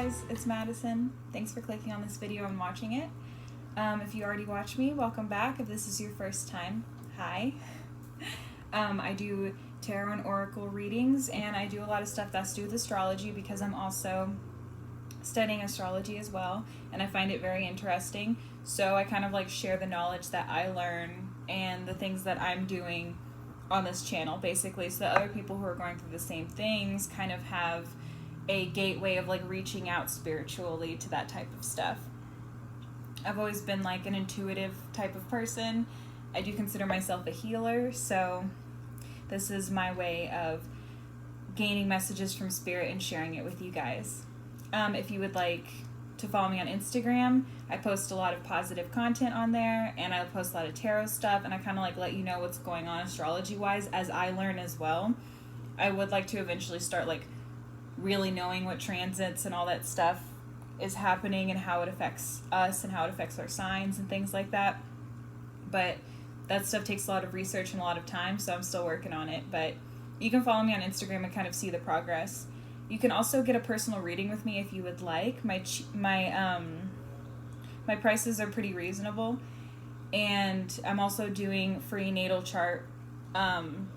guys, it's Madison. Thanks for clicking on this video and watching it. If you already watched me, welcome back. If this is your first time, hi. I do tarot and oracle readings, and I do a lot of stuff that's to do with astrology because I'm also studying astrology as well, and I find it very interesting. So I kind of like share the knowledge that I learn and the things that I'm doing on this channel, basically, so that other people who are going through the same things kind of have a gateway of like reaching out spiritually to that type of stuff. I've always been like an intuitive type of person. I do consider myself a healer, so this is my way of gaining messages from spirit and sharing it with you guys. If you would like to follow me on Instagram, I post a lot of positive content on there, and I post a lot of tarot stuff, and I kind of like let you know what's going on astrology wise as I learn as well. I would like to eventually start like really knowing what transits and all that stuff is happening and how it affects us and how it affects our signs and things like that. But that stuff takes a lot of research and a lot of time, so I'm still working on it. But you can follow me on Instagram and kind of see the progress. You can also get a personal reading with me if you would like. My prices are pretty reasonable, and I'm also doing free natal chart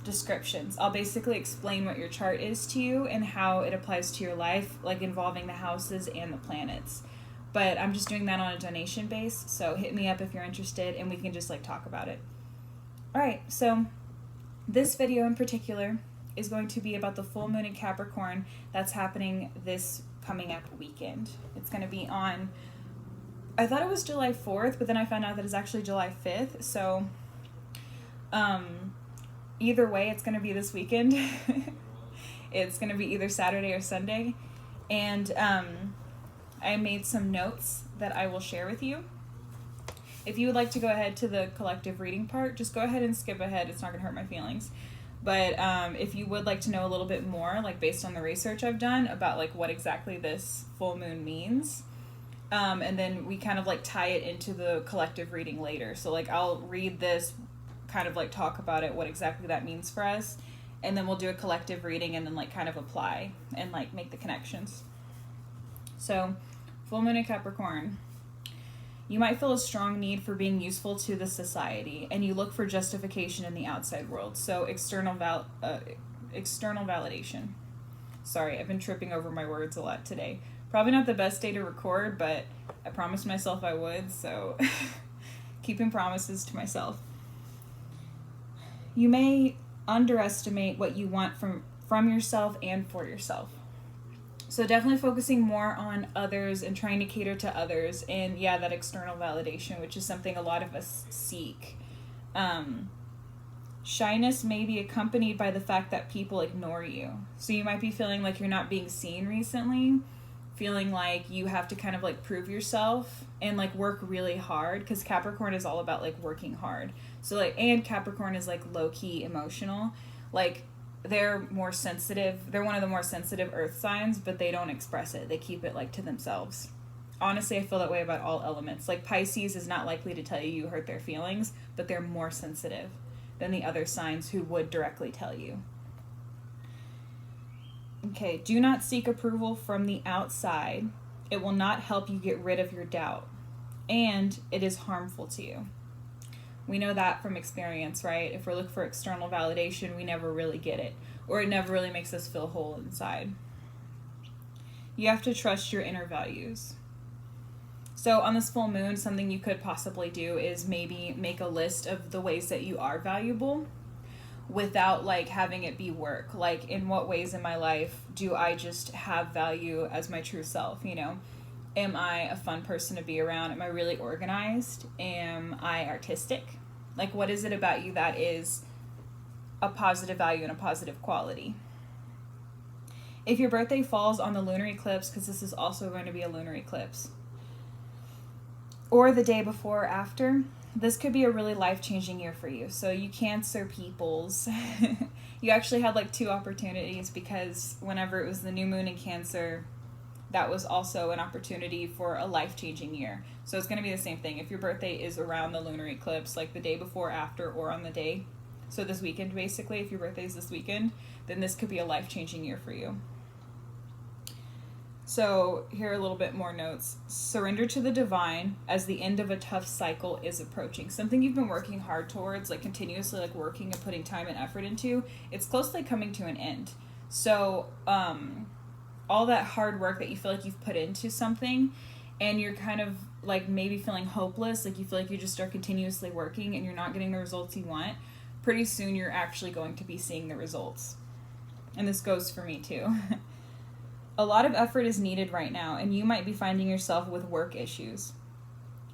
descriptions. I'll basically explain what your chart is to you and how it applies to your life, like involving the houses and the planets. But I'm just doing that on a donation base, so hit me up if you're interested and we can just like talk about it. Alright, so this video in particular is going to be about the full moon in Capricorn that's happening this coming up weekend. It's going to be on, I thought it was July 4th, but then I found out that it's actually July 5th, so either way, it's going to be this weekend. It's going to be either Saturday or Sunday. And I made some notes that I will share with you. If you would like to go ahead to the collective reading part, just go ahead and skip ahead. It's not going to hurt my feelings. But if you would like to know a little bit more, like based on the research I've done about like what exactly this full moon means, and then we kind of like tie it into the collective reading later. So like I'll read this, kind of like talk about it, what exactly that means for us, and then we'll do a collective reading and then like kind of apply and like make the connections. So full moon in Capricorn. You might feel a strong need for being useful to the society, and you look for justification in the outside world. So external validation. Sorry, I've been tripping over my words a lot today. Probably not the best day to record, but I promised myself I would, so keeping promises to myself. You may underestimate what you want from yourself and for yourself. So definitely focusing more on others and trying to cater to others, and yeah, that external validation, which is something a lot of us seek. Shyness may be accompanied by the fact that people ignore you. So you might be feeling like you're not being seen recently, feeling like you have to kind of like prove yourself and like work really hard, because Capricorn is all about like working hard. So like, and Capricorn is like low-key emotional. Like they're more sensitive. They're one of the more sensitive earth signs, but they don't express it. They keep it like to themselves. Honestly, I feel that way about all elements. Like Pisces is not likely to tell you hurt their feelings, but they're more sensitive than the other signs who would directly tell you. Okay, do not seek approval from the outside. It will not help you get rid of your doubt, and it is harmful to you. We know that from experience, right? If we're looking for external validation, we never really get it, or it never really makes us feel whole inside. You have to trust your inner values. So on this full moon, something you could possibly do is maybe make a list of the ways that you are valuable without like having it be work. Like, in what ways in my life do I just have value as my true self, you know? Am I a fun person to be around? Am I really organized? Am I artistic? Like, what is it about you that is a positive value and a positive quality? If your birthday falls on the lunar eclipse, because this is also going to be a lunar eclipse, or the day before or after, this could be a really life-changing year for you. So you Cancer peoples, you actually had like two opportunities, because whenever it was the new moon in Cancer, that was also an opportunity for a life-changing year. So it's going to be the same thing. If your birthday is around the lunar eclipse, like the day before, after, or on the day, so this weekend basically, if your birthday is this weekend, then this could be a life-changing year for you. So here are a little bit more notes. Surrender to the divine as the end of a tough cycle is approaching. Something you've been working hard towards, like continuously like working and putting time and effort into, it's closely coming to an end. So all that hard work that you feel like you've put into something, and you're kind of like maybe feeling hopeless, like you feel like you just are continuously working and you're not getting the results you want, pretty soon you're actually going to be seeing the results. And this goes for me too. A lot of effort is needed right now, and you might be finding yourself with work issues.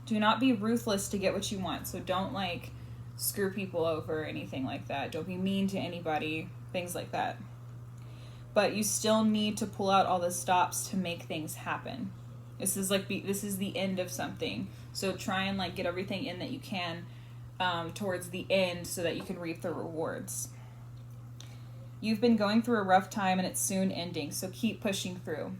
Do not be ruthless to get what you want. So don't like screw people over or anything like that. Don't be mean to anybody, things like that. But you still need to pull out all the stops to make things happen. This is the end of something. So try and like get everything in that you can towards the end so that you can reap the rewards. You've been going through a rough time and it's soon ending, so keep pushing through.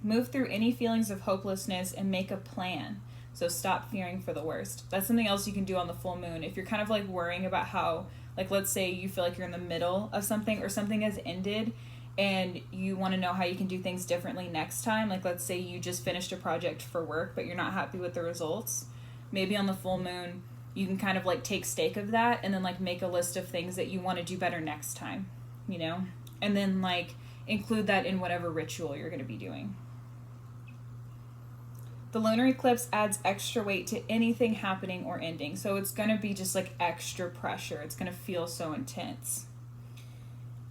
Move through any feelings of hopelessness and make a plan. So stop fearing for the worst. That's something else you can do on the full moon. If you're kind of like worrying about how, like let's say you feel like you're in the middle of something or something has ended and you want to know how you can do things differently next time. Like let's say you just finished a project for work but you're not happy with the results. Maybe on the full moon you can kind of like take stock of that and then like make a list of things that you want to do better next time. You know, and then like include that in whatever ritual you're going to be doing. The lunar eclipse adds extra weight to anything happening or ending. So it's going to be just like extra pressure. It's going to feel so intense.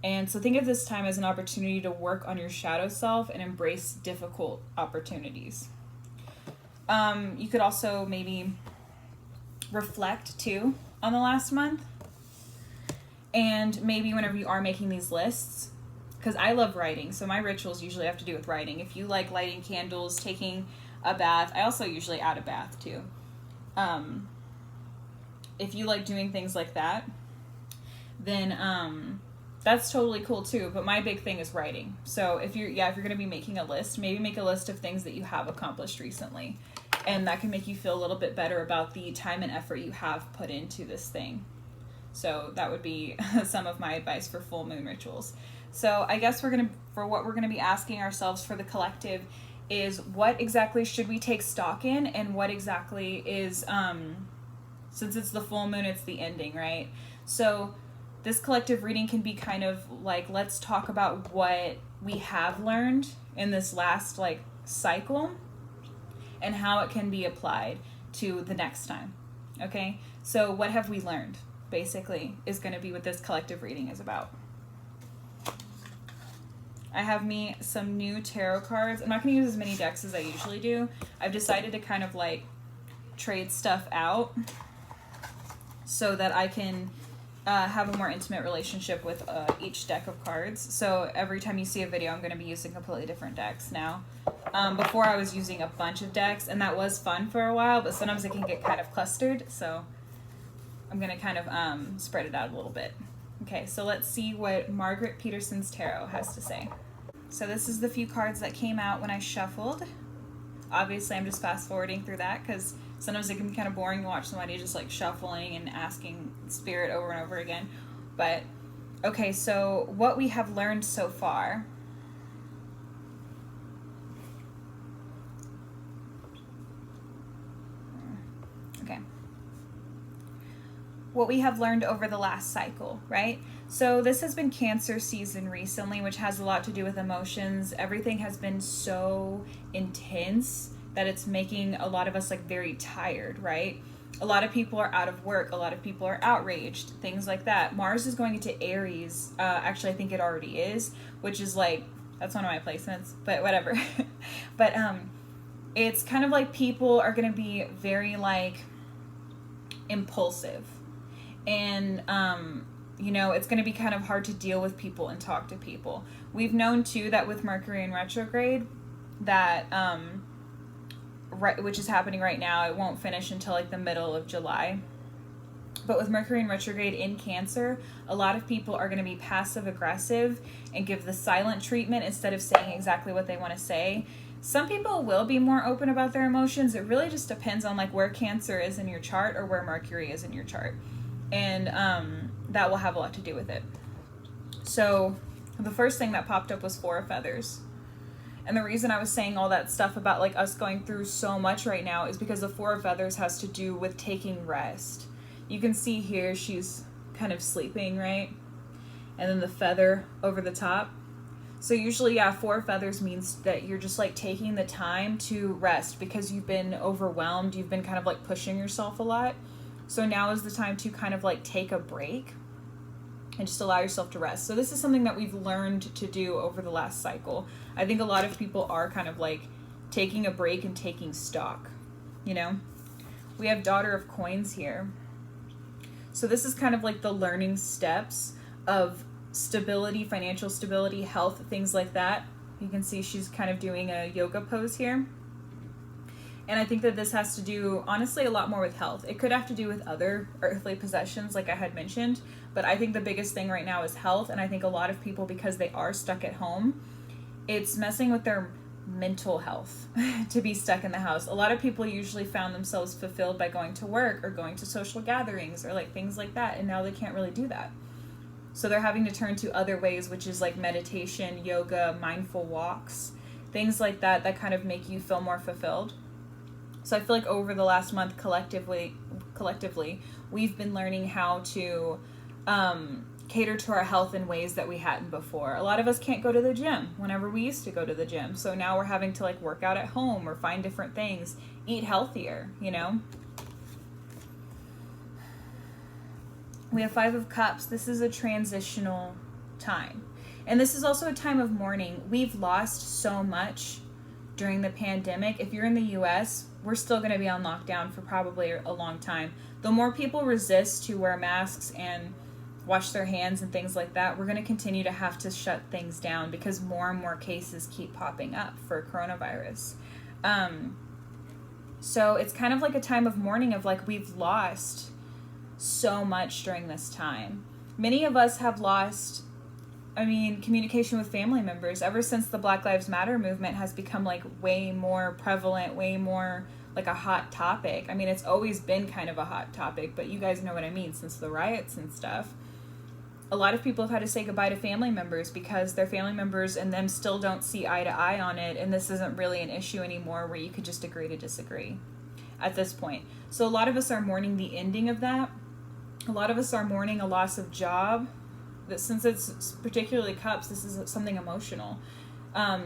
And so think of this time as an opportunity to work on your shadow self and embrace difficult opportunities. You could also maybe reflect too on the last month. And maybe whenever you are making these lists, because I love writing, so my rituals usually have to do with writing. If you like lighting candles, taking a bath, I also usually add a bath too. If you like doing things like that, then that's totally cool too. But my big thing is writing. So if you're going to be making a list, maybe make a list of things that you have accomplished recently. And that can make you feel a little bit better about the time and effort you have put into this thing. So that would be some of my advice for full moon rituals. So I guess what we're gonna be asking ourselves for the collective is what exactly should we take stock in, and what exactly is, since it's the full moon, it's the ending, right? So this collective reading can be kind of like, let's talk about what we have learned in this last like cycle and how it can be applied to the next time. Okay, so what have we learned? Basically is going to be what this collective reading is about. I have me some new tarot cards. I'm not going to use as many decks as I usually do. I've decided to kind of like trade stuff out so that I can have a more intimate relationship with each deck of cards. So every time you see a video, I'm going to be using completely different decks now. Before I was using a bunch of decks, and that was fun for a while, but sometimes it can get kind of clustered, so I'm going to kind of spread it out a little bit. Okay, so let's see what Margaret Peterson's tarot has to say. So this is the few cards that came out when I shuffled. Obviously, I'm just fast forwarding through that because sometimes it can be kind of boring to watch somebody just like shuffling and asking spirit over and over again. But, okay, so what we have learned so far. Okay. What we have learned over the last cycle, right? So this has been Cancer season recently, which has a lot to do with emotions. Everything has been so intense that it's making a lot of us like very tired, right? A lot of people are out of work. A lot of people are outraged, things like that. Mars is going into Aries. Actually, I think it already is, which is like, that's one of my placements, but whatever. But it's kind of like people are going to be very like impulsive. And, you know, it's going to be kind of hard to deal with people and talk to people. We've known, too, that with Mercury in retrograde, that, which is happening right now, it won't finish until, like, the middle of July. But with Mercury in retrograde in Cancer, a lot of people are going to be passive-aggressive and give the silent treatment instead of saying exactly what they want to say. Some people will be more open about their emotions. It really just depends on, like, where Cancer is in your chart or where Mercury is in your chart. And that will have a lot to do with it. So the first thing that popped up was Four of Feathers. And the reason I was saying all that stuff about like us going through so much right now is because the Four of Feathers has to do with taking rest. You can see here she's kind of sleeping, right? And then the feather over the top. So usually, yeah, Four of Feathers means that you're just like taking the time to rest because you've been overwhelmed. You've been kind of like pushing yourself a lot. So now is the time to kind of like take a break and just allow yourself to rest. So this is something that we've learned to do over the last cycle. I think a lot of people are kind of like taking a break and taking stock, you know? We have Daughter of Coins here. So this is kind of like the learning steps of stability, financial stability, health, things like that. You can see she's kind of doing a yoga pose here. And I think that this has to do, honestly, a lot more with health. It could have to do with other earthly possessions, like I had mentioned, but I think the biggest thing right now is health. And I think a lot of people, because they are stuck at home, it's messing with their mental health to be stuck in the house. A lot of people usually found themselves fulfilled by going to work or going to social gatherings or like things like that. And now they can't really do that. So they're having to turn to other ways, which is like meditation, yoga, mindful walks, things like that, that kind of make you feel more fulfilled. So I feel like over the last month, collectively, we've been learning how to cater to our health in ways that we hadn't before. A lot of us can't go to the gym whenever we used to go to the gym. So now we're having to like work out at home or find different things, eat healthier, you know? We have Five of Cups. This is a transitional time. And this is also a time of mourning. We've lost so much during the pandemic. If you're in the US, we're still going to be on lockdown for probably a long time. The more people resist to wear masks and wash their hands and things like that, we're going to continue to have to shut things down because more and more cases keep popping up for coronavirus. So it's kind of like a time of mourning of like we've lost so much during this time. Many of us have lost, communication with family members ever since the Black Lives Matter movement has become like way more prevalent, way more like a hot topic. It's always been kind of a hot topic, but you guys know what I mean, since the riots and stuff. A lot of people have had to say goodbye to family members because their family members and them still don't see eye to eye on it, and this isn't really an issue anymore where you could just agree to disagree at this point. So a lot of us are mourning the ending of that. A lot of us are mourning a loss of job. That since it's particularly cups, this is something emotional.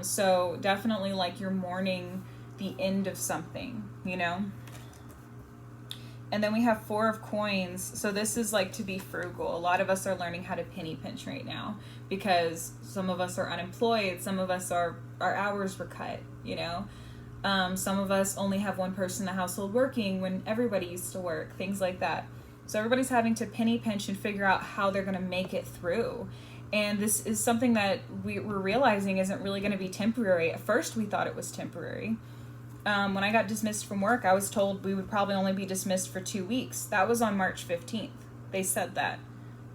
So definitely like you're mourning the end of something, you know? And then we have Four of Coins. So this is like to be frugal. A lot of us are learning how to penny pinch right now because some of us are unemployed. Some of us our hours were cut, you know? Some of us only have one person in the household working when everybody used to work, things like that. So everybody's having to penny pinch and figure out how they're going to make it through. And this is something that we're realizing isn't really going to be temporary. At first, we thought it was temporary. When I got dismissed from work, I was told we would probably only be dismissed for 2 weeks. That was on March 15th. They said that.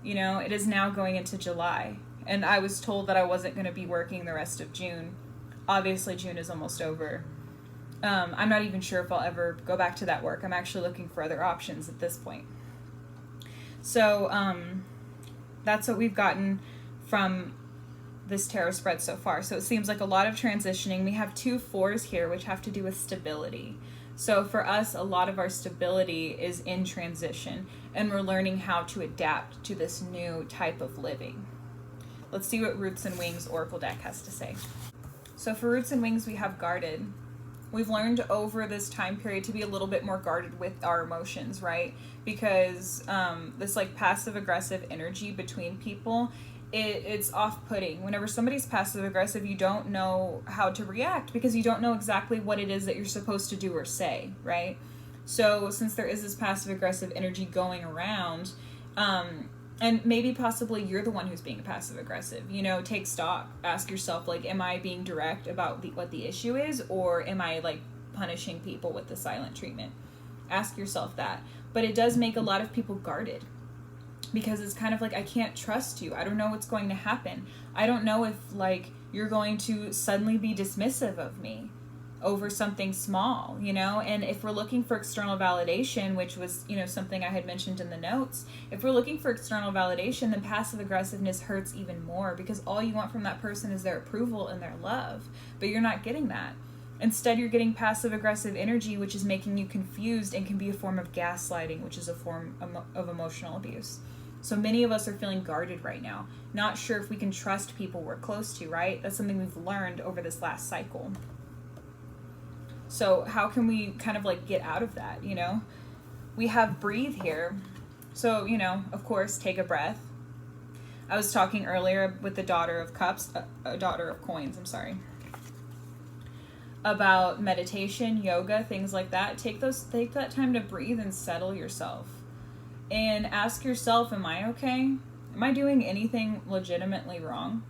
You know, it is now going into July. And I was told that I wasn't going to be working the rest of June. Obviously, June is almost over. I'm not even sure if I'll ever go back to that work. I'm actually looking for other options at this point. So that's what we've gotten from this tarot spread so far. So it seems like a lot of transitioning. We have 2 4s here, which have to do with stability. So for us, a lot of our stability is in transition, and we're learning how to adapt to this new type of living. Let's see what Roots and Wings Oracle deck has to say. So for Roots and Wings, we have guarded. We've learned over this time period to be a little bit more guarded with our emotions, right? Because this like passive aggressive energy between people, it's off-putting. Whenever somebody's passive aggressive, you don't know how to react because you don't know exactly what it is that you're supposed to do or say, right? So since there is this passive aggressive energy going around, and maybe possibly you're the one who's being passive aggressive, you know, take stock, ask yourself, like, am I being direct about what the issue is, or am I like punishing people with the silent treatment? Ask yourself that. But it does make a lot of people guarded because it's kind of like, I can't trust you. I don't know what's going to happen. I don't know if like you're going to suddenly be dismissive of me. over something small, you know? And if we're looking for external validation, which was, you know, something I had mentioned in the notes, if we're looking for external validation, then passive aggressiveness hurts even more, because all you want from that person is their approval and their love, but you're not getting that. Instead, you're getting passive aggressive energy, which is making you confused and can be a form of gaslighting, which is a form of emotional abuse. So many of us are feeling guarded right now, not sure if we can trust people we're close to, right? That's something we've learned over this last cycle. So how can we kind of like get out of that, you know? We have breathe here. So, you know, of course, take a breath. I was talking earlier with the daughter of cups, daughter of coins, I'm sorry, about meditation, yoga, things like that. Take that time to breathe and settle yourself. And ask yourself, am I okay? Am I doing anything legitimately wrong?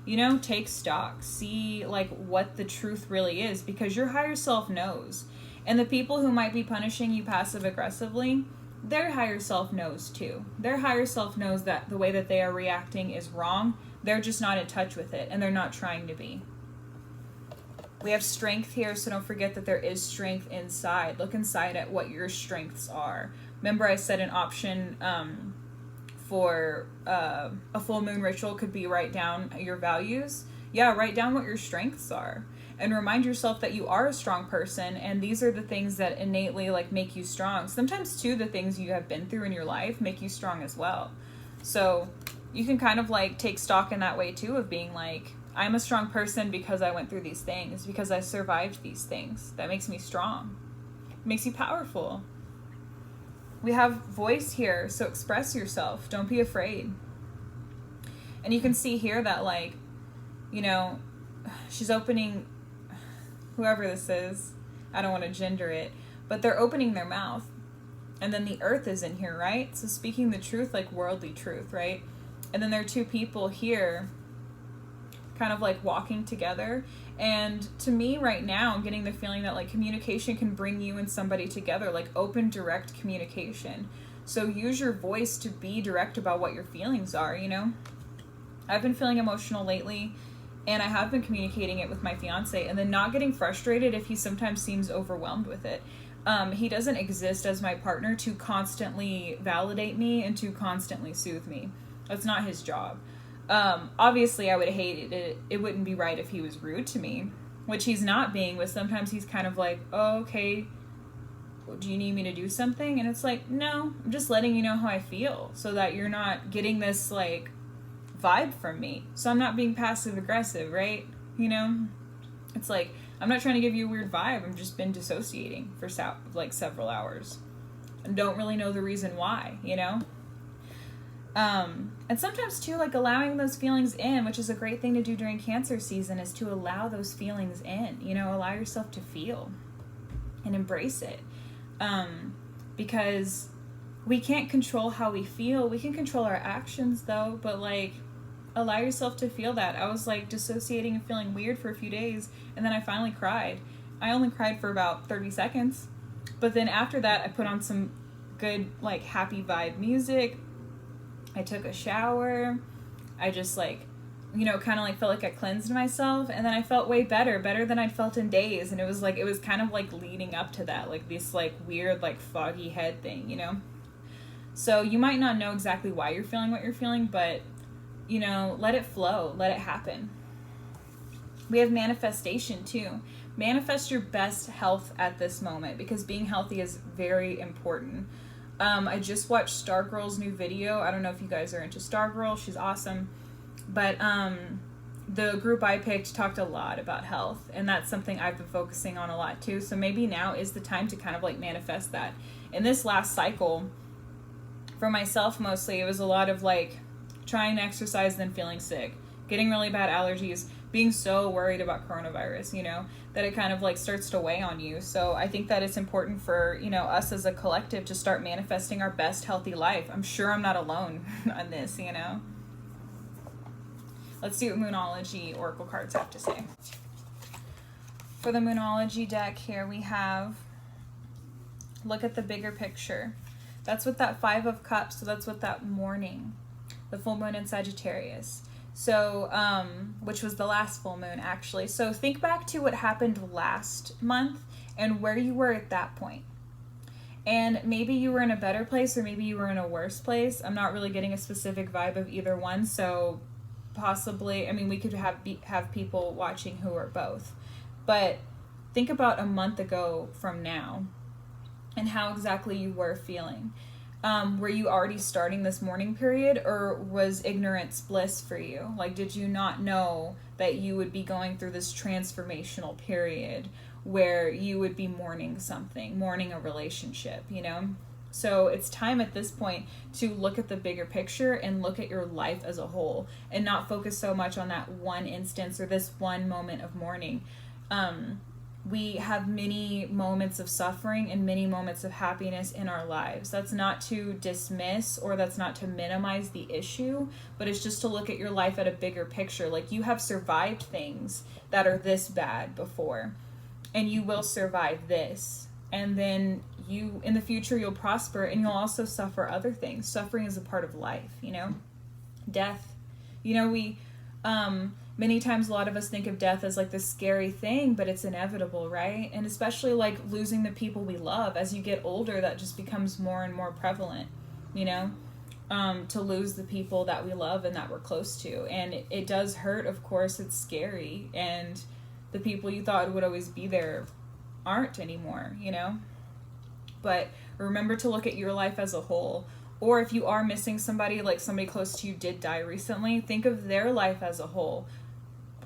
You know, take stock, see like what the truth really is, because your higher self knows. And the people who might be punishing you passive aggressively, their higher self knows too. Their higher self knows that the way that they are reacting is wrong. They're just not in touch with it, and they're not trying to be. We have strength here, so don't forget that there is strength inside. Look inside at what your strengths are. Remember I said an option for a full moon ritual could be write down your values. Yeah, write down what your strengths are and remind yourself that you are a strong person, and these are the things that innately like make you strong. Sometimes too, the things you have been through in your life make you strong as well. So you can kind of like take stock in that way too, of being like, I'm a strong person because I went through these things, because I survived these things. That makes me strong. It makes you powerful. We have voice here, so express yourself. Don't be afraid. And you can see here that, like, you know, she's opening, whoever this is, I don't want to gender it, but they're opening their mouth. And then the earth is in here, right? So speaking the truth, like worldly truth, right? And then there are two people here kind of like walking together. And to me right now, I'm getting the feeling that like communication can bring you and somebody together, like open, direct communication. So use your voice to be direct about what your feelings are, you know? I've been feeling emotional lately, and I have been communicating it with my fiance, and then not getting frustrated if he sometimes seems overwhelmed with it. He doesn't exist as my partner to constantly validate me and to constantly soothe me. That's not his job. Obviously I would hate it. It wouldn't be right if he was rude to me, which he's not being, but sometimes he's kind of like, oh, okay, do you need me to do something? And it's like, no, I'm just letting you know how I feel so that you're not getting this like vibe from me. So I'm not being passive aggressive, right? You know, it's like, I'm not trying to give you a weird vibe. I've just been dissociating for like several hours and don't really know the reason why, you know? And sometimes too, like allowing those feelings in, which is a great thing to do during Cancer season, is to allow those feelings in, you know, allow yourself to feel and embrace it. Because we can't control how we feel. We can control our actions though, but like allow yourself to feel that. I was like dissociating and feeling weird for a few days, and then I finally cried. I only cried for about 30 seconds, but then after that I put on some good like happy vibe music. I took a shower. I just like, you know, kind of like felt like I cleansed myself, and then I felt way better than I'd felt in days. And it was kind of like leading up to that, like this like weird like foggy head thing, you know? So you might not know exactly why you're feeling what you're feeling, but you know, let it flow, let it happen. We have manifestation too. Manifest your best health at this moment, because being healthy is very important. I just watched Stargirl's new video. I don't know if you guys are into Stargirl. She's awesome. But the group I picked talked a lot about health, and that's something I've been focusing on a lot too. So maybe now is the time to kind of like manifest that. In this last cycle, for myself mostly, it was a lot of like trying to exercise, then feeling sick, getting really bad allergies, being so worried about coronavirus, you know, that it kind of like starts to weigh on you. So I think that it's important for, you know, us as a collective to start manifesting our best healthy life. I'm sure I'm not alone on this, you know. Let's see what Moonology Oracle cards have to say. For the Moonology deck here we have, look at the bigger picture. That's what that 5 of Cups, so that's what that morning, the full moon in Sagittarius. So, which was the last full moon, actually. So think back to what happened last month and where you were at that point. And maybe you were in a better place or maybe you were in a worse place. I'm not really getting a specific vibe of either one. So possibly, I mean, we could have people watching who are both. But think about a month ago from now and how exactly you were feeling. Were you already starting this mourning period, or was ignorance bliss for you? Like, did you not know that you would be going through this transformational period where you would be mourning something, mourning a relationship, you know? So it's time at this point to look at the bigger picture and look at your life as a whole and not focus so much on that one instance or this one moment of mourning. We have many moments of suffering and many moments of happiness in our lives. That's not to dismiss or that's not to minimize the issue, but it's just to look at your life at a bigger picture. Like, you have survived things that are this bad before, and you will survive this. And then you, in the future, you'll prosper and you'll also suffer other things. Suffering is a part of life, you know? Death. You know, many times a lot of us think of death as like this scary thing, but it's inevitable, right? And especially like losing the people we love. As you get older, that just becomes more and more prevalent, you know, to lose the people that we love and that we're close to. And it does hurt, of course. It's scary. And the people you thought would always be there aren't anymore, you know? But remember to look at your life as a whole. Or if you are missing somebody, like somebody close to you did die recently, think of their life as a whole.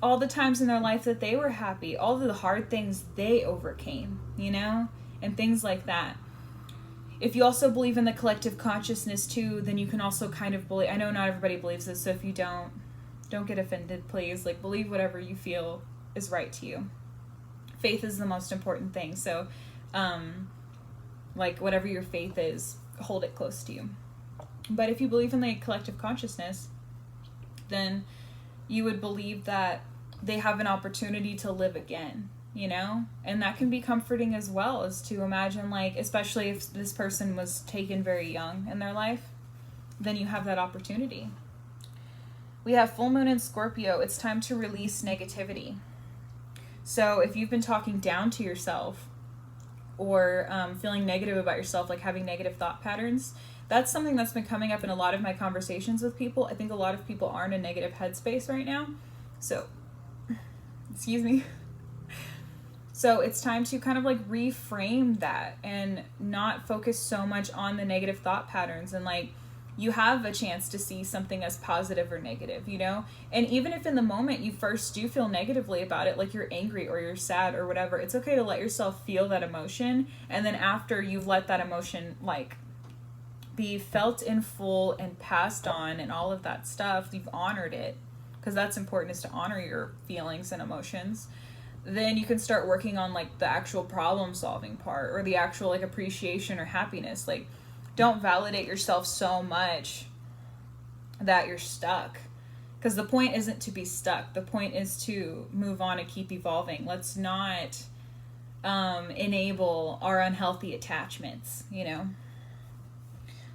All the times in their life that they were happy, all the hard things they overcame, you know, and things like that. If you also believe in the collective consciousness too, then you can also kind of believe, I know not everybody believes this, so if you don't get offended, please. Like, believe whatever you feel is right to you. Faith is the most important thing. So, like, whatever your faith is, hold it close to you. But if you believe in the collective consciousness, then you would believe that they have an opportunity to live again, you know? And that can be comforting as well, as to imagine, like, especially if this person was taken very young in their life, then you have that opportunity. We have full moon in Scorpio. It's time to release negativity. So if you've been talking down to yourself or feeling negative about yourself, like having negative thought patterns, that's something that's been coming up in a lot of my conversations with people. I think a lot of people are in a negative headspace right now. So, excuse me. So it's time to kind of like reframe that and not focus so much on the negative thought patterns. And like, you have a chance to see something as positive or negative, you know? And even if in the moment you first do feel negatively about it, like you're angry or you're sad or whatever, it's okay to let yourself feel that emotion. And then after you've let that emotion like be felt in full and passed on and all of that stuff, you've honored it, because that's important, is to honor your feelings and emotions. Then you can start working on like the actual problem solving part, or the actual like appreciation or happiness. Like, don't validate yourself so much that you're stuck, because the point isn't to be stuck. The point is to move on and keep evolving. Let's not enable our unhealthy attachments, you know?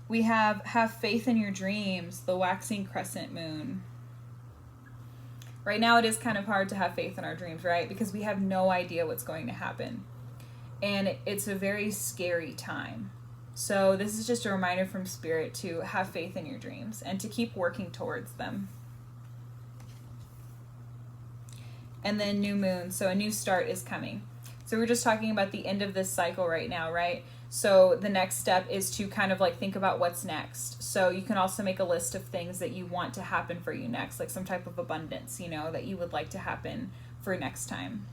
We have faith in your dreams, the waxing crescent moon. Right now it is kind of hard to have faith in our dreams, right? Because we have no idea what's going to happen. And it's a very scary time. So this is just a reminder from Spirit to have faith in your dreams and to keep working towards them. And then new moon. So a new start is coming. So we're just talking about the end of this cycle right now, right? So the next step is to kind of like think about what's next. So you can also make a list of things that you want to happen for you next, like some type of abundance, you know, that you would like to happen for next time.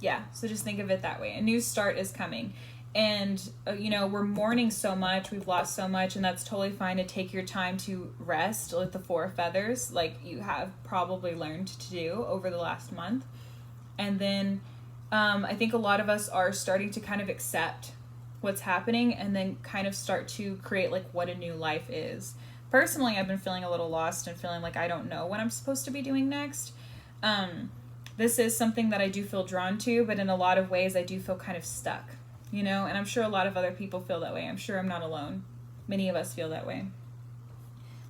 Yeah, so just think of it that way. A new start is coming. And, you know, we're mourning so much, we've lost so much, and that's totally fine to take your time to rest with the 4 feathers, like you have probably learned to do over the last month. And then I think a lot of us are starting to kind of accept what's happening and then kind of start to create like what a new life is. Personally, I've been feeling a little lost and feeling like I don't know what I'm supposed to be doing next. This is something that I do feel drawn to, but in a lot of ways I do feel kind of stuck, you know, and I'm sure a lot of other people feel that way. I'm sure I'm not alone. Many of us feel that way.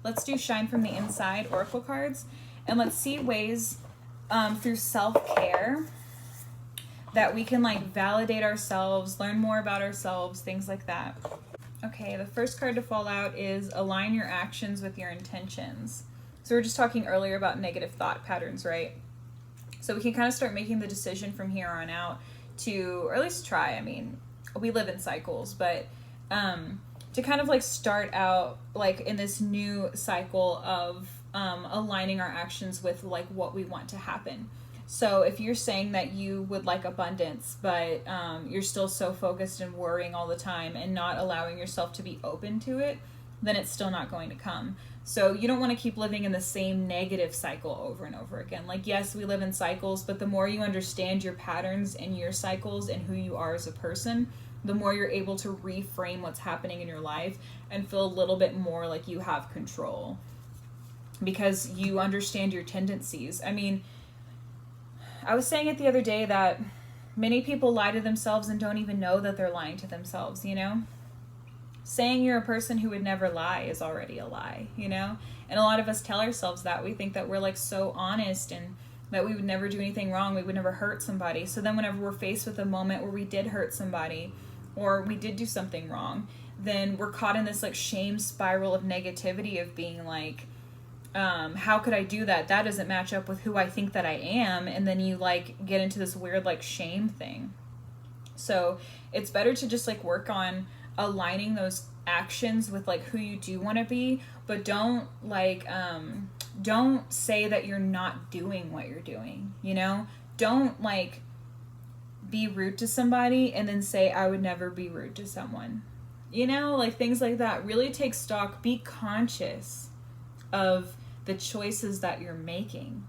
let's do Shine from the Inside Oracle cards, and let's see ways through self-care that we can like validate ourselves, learn more about ourselves, things like that. Okay, the first card to fall out is Align Your Actions with Your Intentions. So we were just talking earlier about negative thought patterns, right? So we can kind of start making the decision from here on out to, or at least try, I mean, we live in cycles, but to kind of like start out like in this new cycle of aligning our actions with like what we want to happen. So if you're saying that you would like abundance, but you're still so focused and worrying all the time and not allowing yourself to be open to it, then it's still not going to come. So you don't want to keep living in the same negative cycle over and over again. Like, yes, we live in cycles, but the more you understand your patterns and your cycles and who you are as a person, the more you're able to reframe what's happening in your life and feel a little bit more like you have control because you understand your tendencies. I mean, I was saying it the other day that many people lie to themselves and don't even know that they're lying to themselves, you know? Saying you're a person who would never lie is already a lie, you know? And a lot of us tell ourselves that. We think that we're like so honest and that we would never do anything wrong. We would never hurt somebody. So then whenever we're faced with a moment where we did hurt somebody or we did do something wrong, then we're caught in this like shame spiral of negativity of being like, how could I do that? That doesn't match up with who I think that I am. And then you like get into this weird like shame thing. So it's better to just like work on aligning those actions with like who you do want to be, but don't like don't say that you're not doing what you're doing, you know? Don't like be rude to somebody and then say I would never be rude to someone, you know? Like things like that. Really take stock, be conscious of the choices that you're making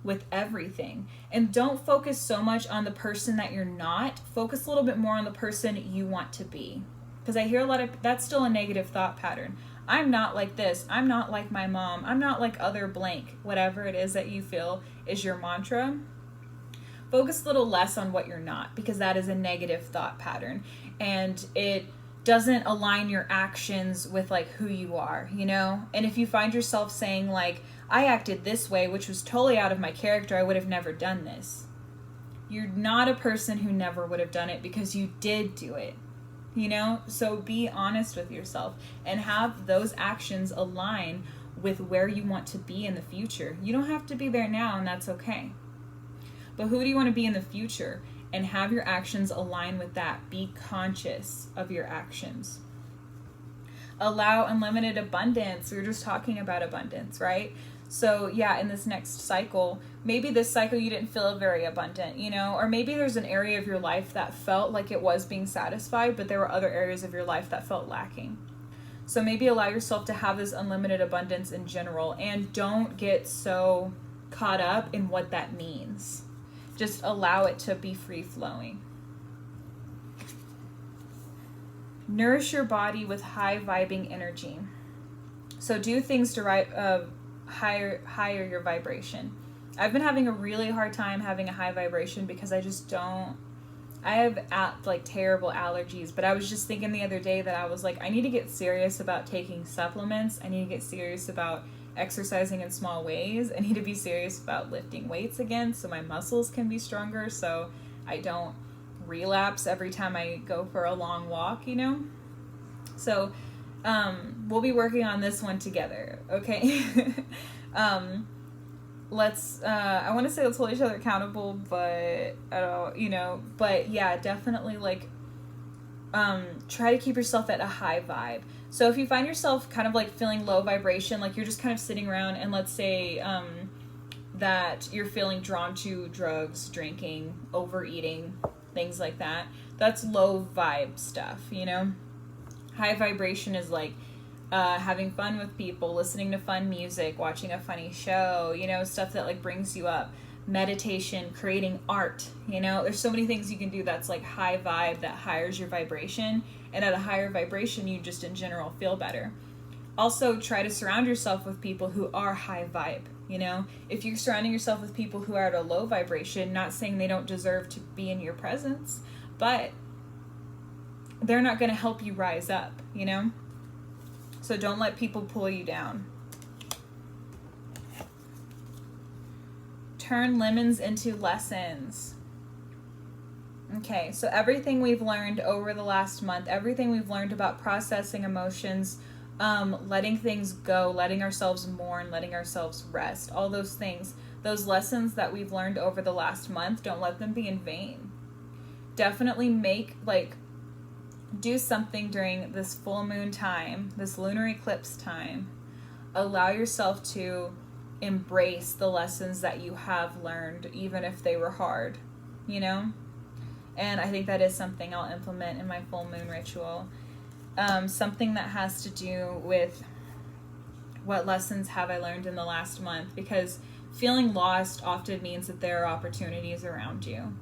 with everything, and don't focus so much on the person that you're not. Focus a little bit more on the person you want to be. Because I hear a lot of, that's still a negative thought pattern. I'm not like this. I'm not like my mom. I'm not like other blank. Whatever it is that you feel is your mantra. Focus a little less on what you're not, because that is a negative thought pattern. And it doesn't align your actions with like who you are, you know? And if you find yourself saying like, I acted this way, which was totally out of my character, I would have never done this. You're not a person who never would have done it because you did do it. You know, so be honest with yourself and have those actions align with where you want to be in the future. You don't have to be there now, and that's okay. But who do you want to be in the future? And have your actions align with that. Be conscious of your actions. Allow unlimited abundance. We were just talking about abundance, right? So yeah, in this next cycle, maybe this cycle you didn't feel very abundant, you know, or maybe there's an area of your life that felt like it was being satisfied, but there were other areas of your life that felt lacking. So maybe allow yourself to have this unlimited abundance in general, and don't get so caught up in what that means. Just allow it to be free flowing. Nourish your body with high vibing energy. So do things to higher your vibration. I've been having a really hard time having a high vibration because I have like terrible allergies, but I was just thinking the other day that I was like, I need to get serious about taking supplements. I need to get serious about exercising in small ways. I need to be serious about lifting weights again so my muscles can be stronger, so I don't relapse every time I go for a long walk, you know? So we'll be working on this one together, okay? I want to say let's hold each other accountable, but I don't, you know, but yeah, definitely like, try to keep yourself at a high vibe. So if you find yourself kind of like feeling low vibration, like you're just kind of sitting around, and let's say, that you're feeling drawn to drugs, drinking, overeating, things like that, that's low vibe stuff, you know? High vibration is like, having fun with people, listening to fun music, watching a funny show, you know, stuff that like brings you up. Meditation, creating art, you know, there's so many things you can do that's like high vibe that higher your vibration, and at a higher vibration you just in general feel better. Also try to surround yourself with people who are high vibe, you know. If you're surrounding yourself with people who are at a low vibration, not saying they don't deserve to be in your presence, but they're not going to help you rise up, you know. So don't let people pull you down. turn lemons into lessons. Okay, so everything we've learned over the last month, everything we've learned about processing emotions, letting things go, letting ourselves mourn, letting ourselves rest, all those things, those lessons that we've learned over the last month, don't let them be in vain. Definitely do something during this full moon time, this lunar eclipse time. Allow yourself to embrace the lessons that you have learned, even if they were hard, you know? And I think that is something I'll implement in my full moon ritual. Something that has to do with what lessons have I learned in the last month, because feeling lost often means that there are opportunities around you.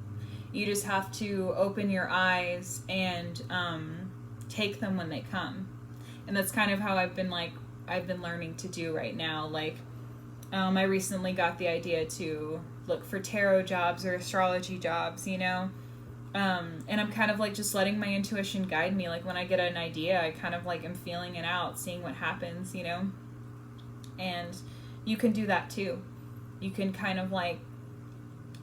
You just have to open your eyes and take them when they come. And that's kind of how I've been learning to do right now. I recently got the idea to look for tarot jobs or astrology jobs, you know? And I'm kind of just letting my intuition guide me. When I get an idea, I kind of am feeling it out, seeing what happens, you know? And you can do that too. You can kind of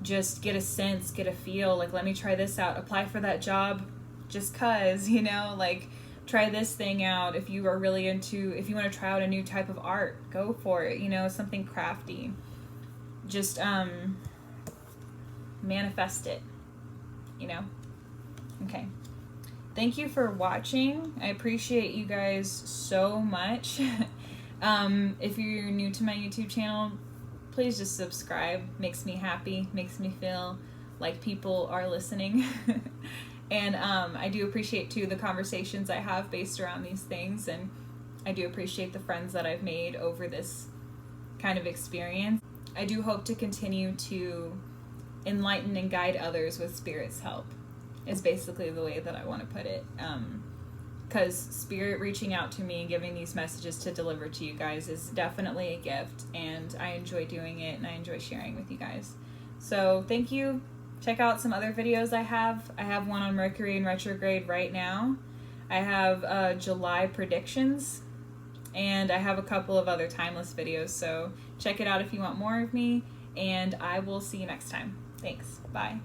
just get a sense, get a feel, let me try this out, apply for that job just cause, you know, try this thing out. If you are really if you want to try out a new type of art, go for it, you know, something crafty. Just manifest it, you know? Okay. Thank you for watching. I appreciate you guys so much. If you're new to my YouTube channel, please just subscribe. Makes me happy, makes me feel like people are listening. And I do appreciate too the conversations I have based around these things, and I do appreciate the friends that I've made over this kind of experience. I do hope to continue to enlighten and guide others with Spirit's help, is basically the way that I want to put it. Because Spirit reaching out to me and giving these messages to deliver to you guys is definitely a gift, and I enjoy doing it, and I enjoy sharing with you guys. So thank you. Check out some other videos I have. I have one on Mercury in retrograde right now. I have July predictions, and I have a couple of other timeless videos, so check it out if you want more of me, and I will see you next time. Thanks. Bye.